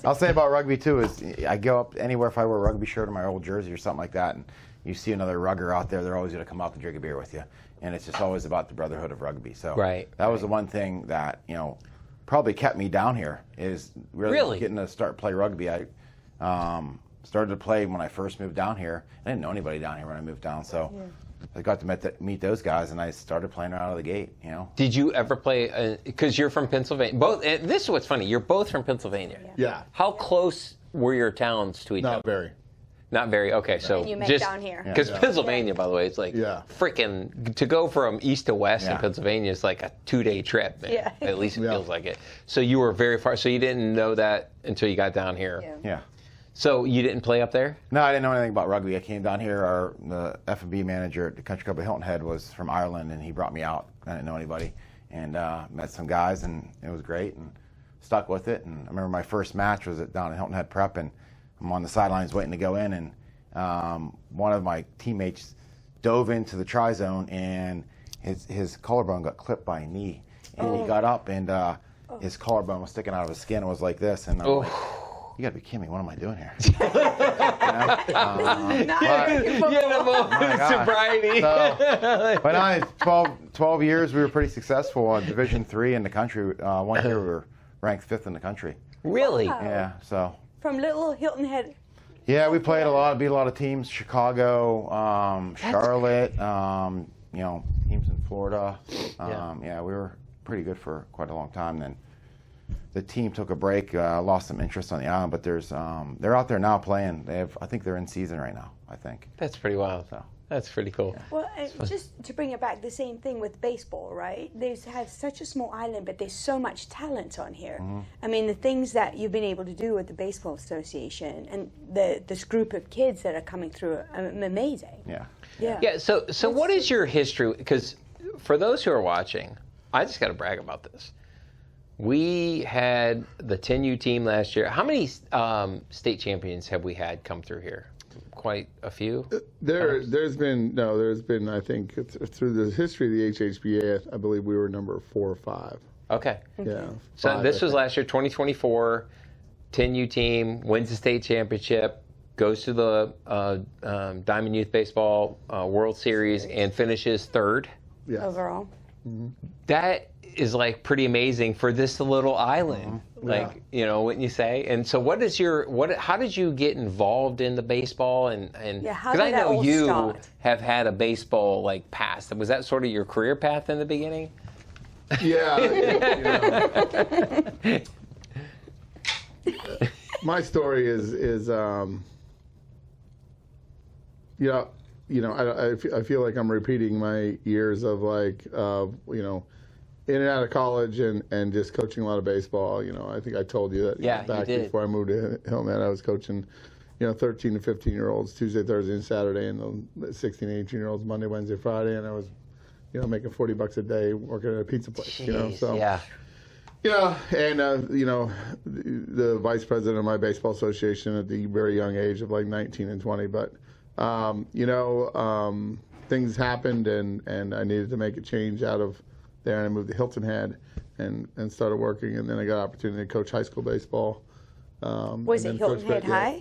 I'll say about rugby too is I go up anywhere if I wear a rugby shirt or my old jersey or something like that, and you see another rugger out there, they're always going to come up and drink a beer with you, and it's just always about the brotherhood of rugby. So that was the one thing that probably kept me down here is really getting to start play rugby. I started to play when I first moved down here. I didn't know anybody down here when I moved down, so. I got to meet those guys, and I started playing right out of the gate. Did you ever play? Because you're from Pennsylvania. This is what's funny. You're both from Pennsylvania. Yeah. How close were your towns to each other? Not very. Not very. Okay, so and you met just down here. Because Pennsylvania, by the way, it's like freaking to go from east to west in Pennsylvania is like a 2-day trip. Man. Yeah. At least it feels like it. So you were very far. So you didn't know that until you got down here. Yeah. So you didn't play up there? No, I didn't know anything about rugby. I came down here. The F&B manager at the country club at Hilton Head was from Ireland, and he brought me out. I didn't know anybody, and met some guys, and it was great, and stuck with it. And I remember my first match was down at Hilton Head Prep, and I'm on the sidelines waiting to go in, and one of my teammates dove into the try zone, and his collarbone got clipped by a knee, and he got up, and his collarbone was sticking out of his skin. It was like this, and I'm like, you gotta be kidding me. What am I doing here? Sobriety. So, but I 12 years, we were pretty successful on Division III in the country. One year we were ranked 5th in the country. Really? Wow. Yeah, so. From little Hilton Head. Yeah, we played beat a lot of teams, Chicago, Charlotte, teams in Florida. Yeah, we were pretty good for quite a long time then. The team took a break, lost some interest on the island, but they're out there now playing. I think they're in season right now. I think. That's pretty wild. So. That's pretty cool. Well, just to bring it back, the same thing with baseball, right? They have such a small island, but there's so much talent on here. Mm-hmm. I mean, the things that you've been able to do with the Baseball Association and this group of kids that are coming through are amazing. Yeah. So what is your history? Because for those who are watching, I just got to brag about this. We had the 10U team last year. How many state champions have we had come through here? Quite a few? There's been, I think, through the history of the HHBA, I believe we were number 4 or 5. Okay. Yeah. So this was last year, 2024, 10U team, wins the state championship, goes to the Diamond Youth Baseball World Series, and finishes 3rd. Yes. Overall. Mm-hmm. That is like pretty amazing for this little island. Like, wouldn't you say? And so how did you get involved in the baseball and because I know you have had a baseball like past. Was that sort of your career path in the beginning? Yeah. My story is I feel like I'm repeating my years of in and out of college and just coaching a lot of baseball. I think I told you that back before I moved to Hilton Head, I was coaching 13 to 15-year-olds Tuesday, Thursday, and Saturday, and the 16 and 18-year-olds Monday, Wednesday, Friday, and I was making $40 a day working at a pizza place. Jeez, the vice president of my baseball association at the very young age of like 19 and 20, but things happened and I needed to make a change out of there, and I moved to Hilton Head and started working, and then I got an opportunity to coach high school baseball. Was it Hilton Head High?